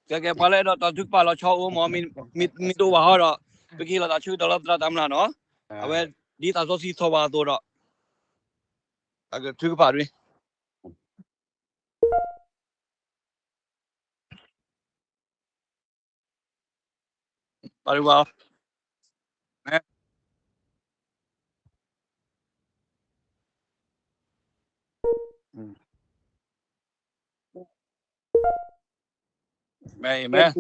cái bà lấy đó tao chụp bà lo cho mà mình đâu vào đó bây giờ là tao chụp đó là tao làm nó à vậy đi tao số xí số vào đó tao cái chụp bà đi bà đi vào mày mày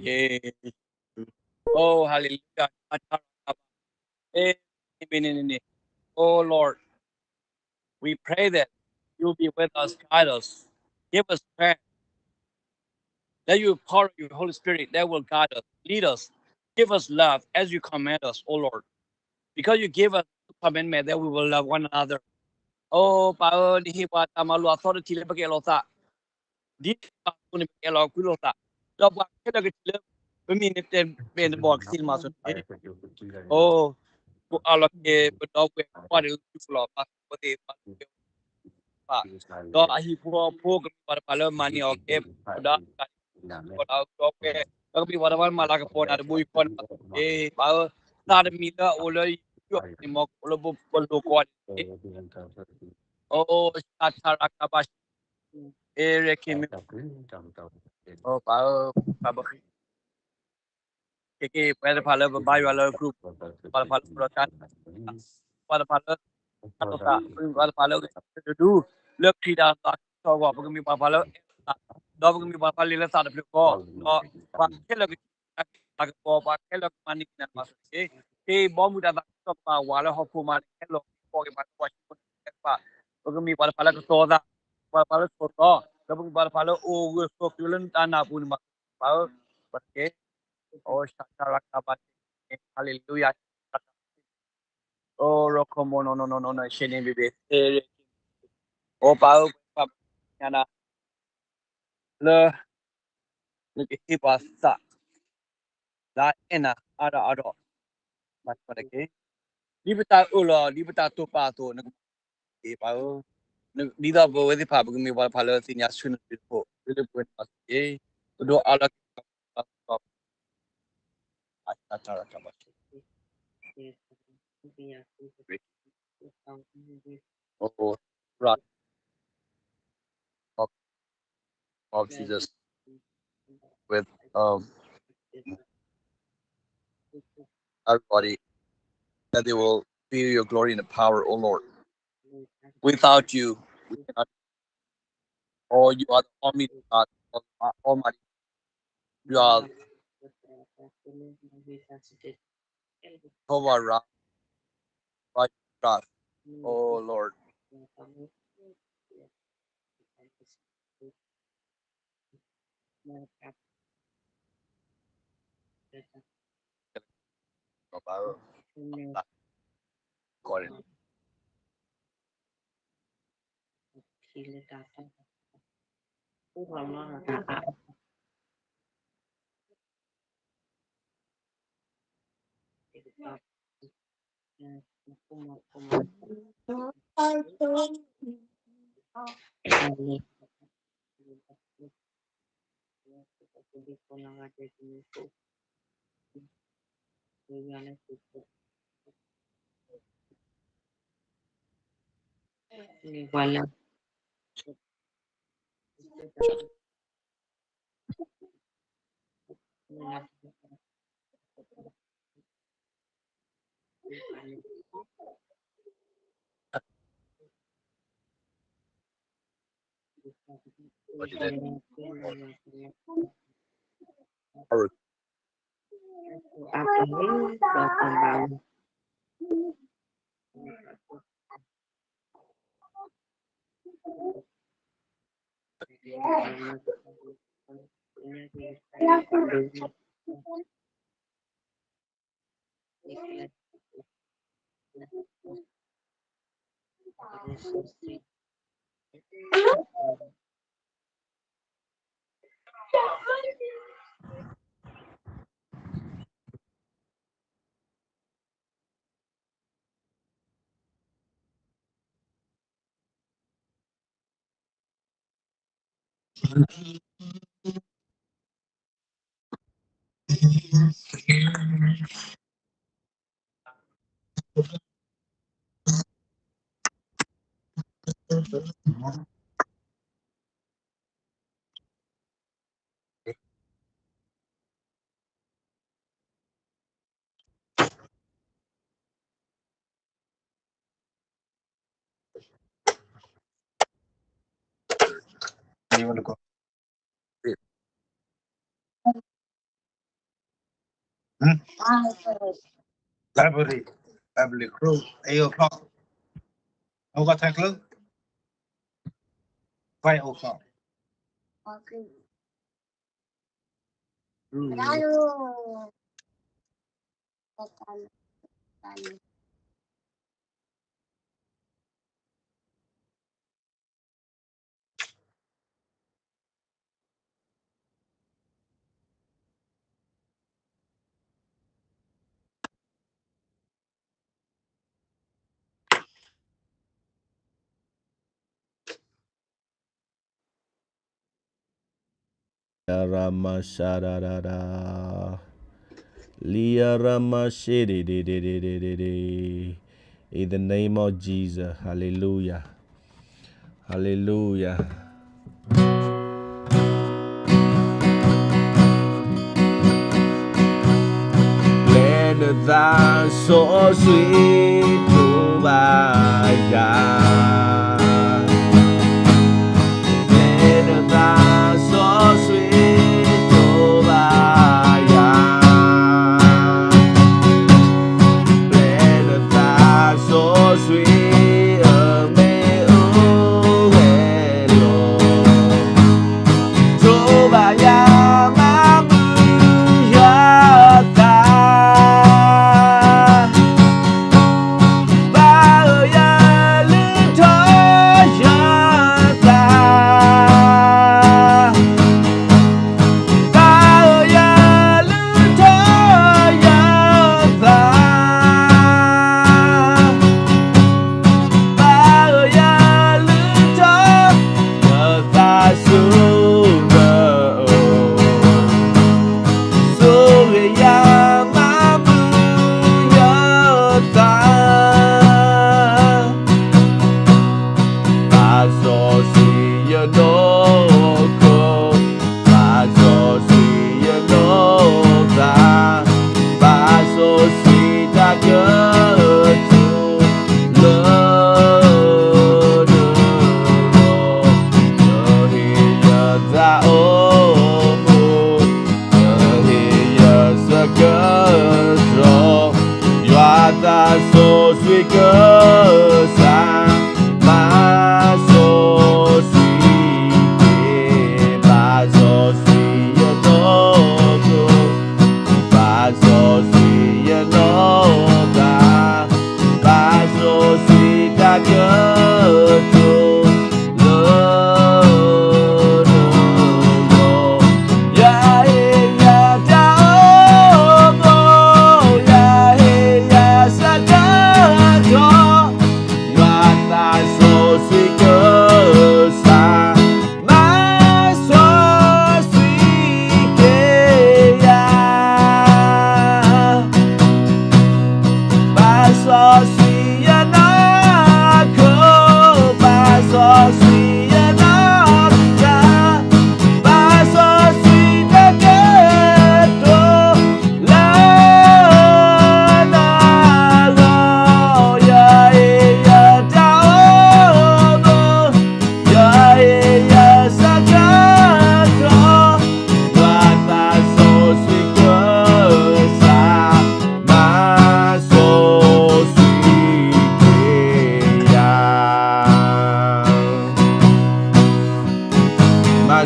yeah oh hallelujah oh Lord we pray that you'll be with us guide us give us strength that you pour your Holy Spirit that will guide us lead us give us love as you command us oh Lord because you give us commandment that we will love one another oh bà ơi đi hi bà ta mà lo so thì le bagi lo sa di pa ko ni ke lo ku lo sa lo ba ke da ke le be mi ne ten ben bo ke sil ma so oh ku ala ke be do ke pa de ku lo pa ko te pa do a hi po ke pa pa lo mani o ke da ko da ko ke ko bi wa da ma la ke po da bu ko e ba ta de mi da o lo yo ni mo lo bo lo ko oh sa sa ra ka ba e re ke mi oh pa ba que puede hablar varios a los grupos para hablar por acá para hablar atau tak para hablar dulu lebih dah tak tahu apa kami para hablar dah kami para hablar le tak ada ko dah pakai lagi tak ko pakai lagi manik dan masuk bom muda tak tak wala hukuman lo ko ke para ko pa kami para hablar ke toda para hablar ko to dah kami para hablar oh so kulen tanah pun mau pakai oh shakarakabate hallelujah oh rokomo no no no no no shene bebe oh pao yana le ke hipa sa la ena ada mas pada ke di beta to pa to na ke pao di da bo we pa bu mi wa pa le sinya shun po le po mas ke do ala shakarakabate oh right of, of Jesus with everybody that they will feel your glory and the power, oh Lord. Without you, we cannot. Oh, you are the Almighty God, Almighty. You are Jehovah Ra, right God. Oh Lord. You want to go? Library. Library crew. 8 o'clock. How got that clue? 5 o'clock. Rama Sharada Lia Rama Shidi. In the name of Jesus. Hallelujah. Hallelujah. When thou so sweet to my God. When thou so sweet to my God. When thou so sweet me oh hello. Tobaya mamuyata Baya lintoyata Baya lintoyata Baya lintoyata Suga Surya mamuyata Baso suya no ko Baso suya no ta Baso suya ke tu le Yohiya ta omu Yohiya saketro Yuata so sweet kesa Maso sweet Baso sweet yotoku Baso sweet yonoka Baso sweet kagetu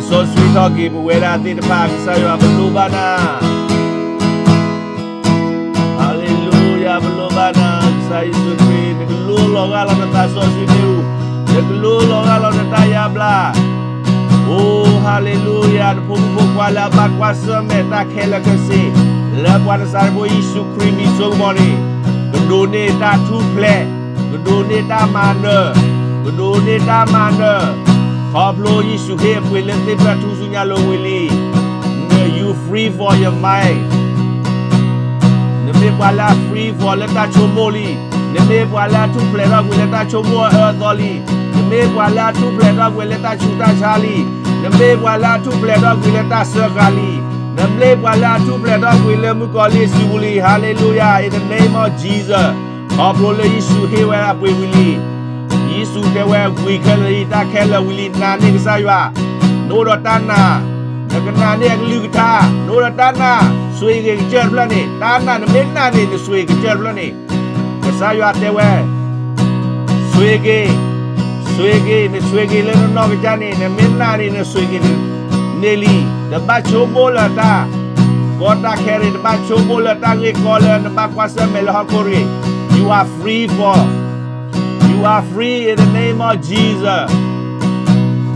So sweet talking, but when I think the park, say you have a lubana. Hallelujah, lubana. Say so sweet. The glue long out on the so sweet. The glue long out on the tayabla. Oh, hallelujah. The pupu kwala bakwa semeta kela kesi. Lepas sarbo isu krimi zogboni. Gedone ta tuple. Gedone ta mana. Gedone ta mana. Pablo Yisu he Wilente Pratuzunya lo Willy. You free for your mind. Ne me voilà free for leta chomoli. Ne me voilà tout plaisir with leta chomo earthly. Ne me voilà tout plaisir with leta chuta chali. Ne me voilà tout plaisir with leta sergali. Ne me voilà tout plaisir with le mukoli sibuli. Hallelujah. In the name of Jesus. Pablo Yisu he where up with Willy. Yisu te where we can eat a killer Willy Nani Saywa. No Rotana. Nakana ni ang luta, nora dana, suige jerblani, dana na minna ni suige jerblani. Kasayo atewe, suige ni suige le no gani na minna ni suige neli. The bacho bola ta, gota carry the bacho bola ta we call the bakwasa melhakori. You are free in the name of Jesus.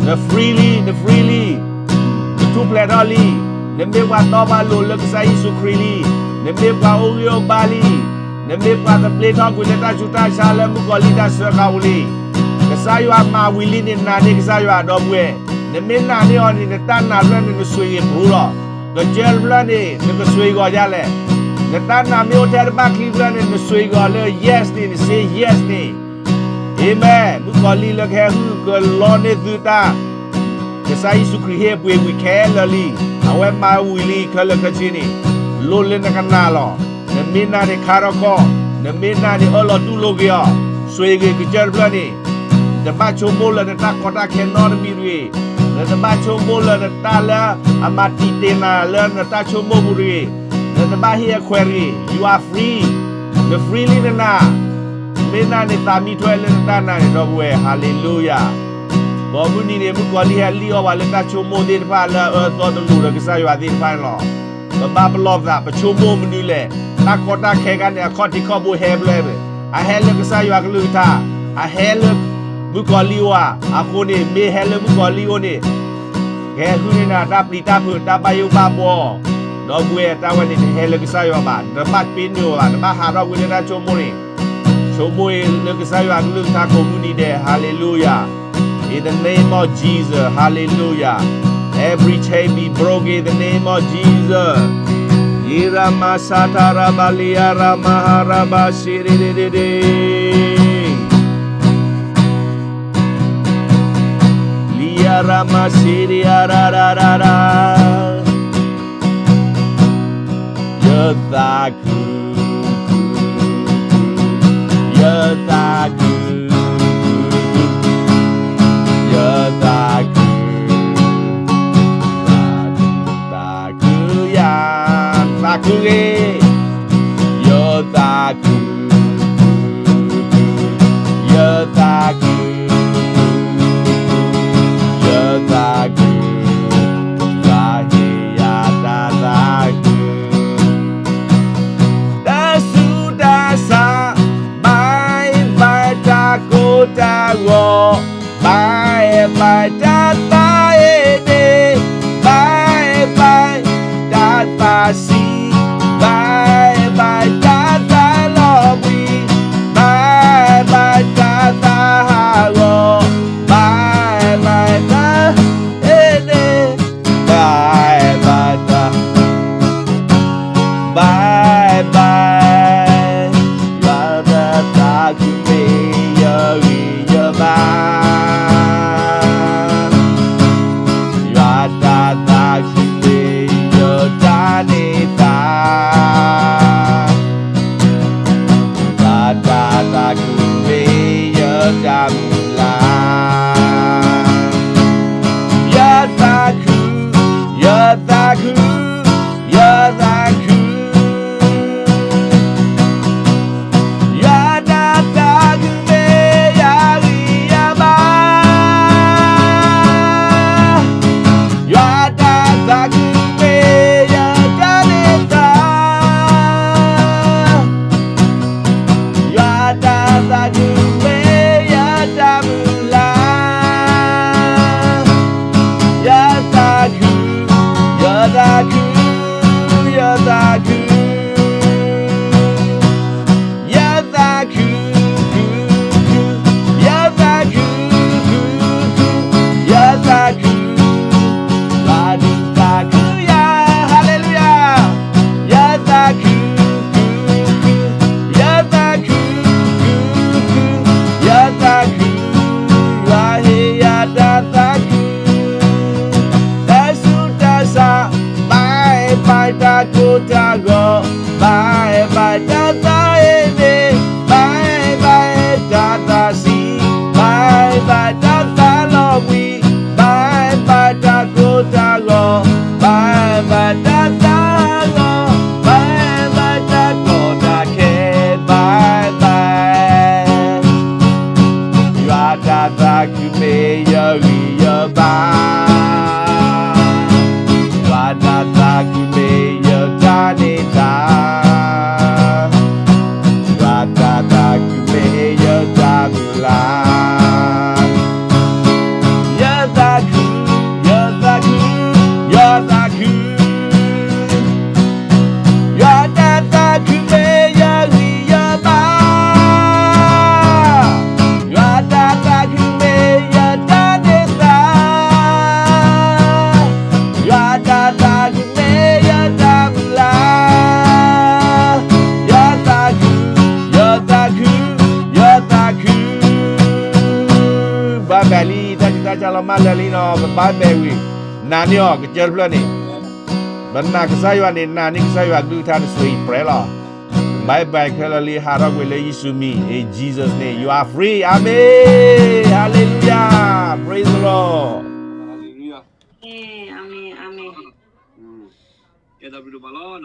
The freely. Tu pledoli, ne me wa toba lo le sai sukrili, ne me wa oyo bali, ne me wa the plate of guleta chuta shala mu golida sakauli. Kasayo ama wili ni nani kasayo adobwe. Ne me nani oni ne tan na ran ni sui brulo. The gel blani ne sui go yale. Ne tan na mi hotel back livran ni sui go le yes ni say yes ni. Amen. Mu goli le ke hu ko lo ne duta. Kasai sukri he we can lali. Awe ma wili kala kachini. Lole na kanalo. Na mina ni karako. Na mina ni olo tu logia. Swege kijar blani. Na bacho mola na takota kenor mirwe. Na bacho mola na tala amati tena le na tacho moburi. Na bahia query. You are free. The freely na. Mina ni tami toile na na ni dogwe. Hallelujah. Babu ni ne mu kwali hali o wale ta chomo de pa la to to lu ke sa ywa din pa lo ba ba love that pa chomo mu ni le ta ko ta khe ka ne kho ti kho bu he ble be a he le ke sa ywa ke lu ta a he le mu kwali wa a ko ni me he le mu kwali o ni ke hu ni na ta pli ta phu ta ba yu ba bo do bue ta wa ni he le ke sa ywa ba da ba pin yo ba da ba ha ro wi le ta chomo ni chomo le ke sa ywa ke lu ta ko mu ni de hallelujah. In the name of Jesus, hallelujah. Every chain be broken in the name of Jesus. Irama satara balia ramaharaba shiridide. Liya rama siria rararara. Yataku. chalama lalino bye baby nanyo kejelplani banna kesaywa ni nani kesaywa glutan sweet prela bye bye kelali harap wele yisumi in Jesus name you are free amen hallelujah praise the Lord Hallelujah. Amen. Ya da bilu balon.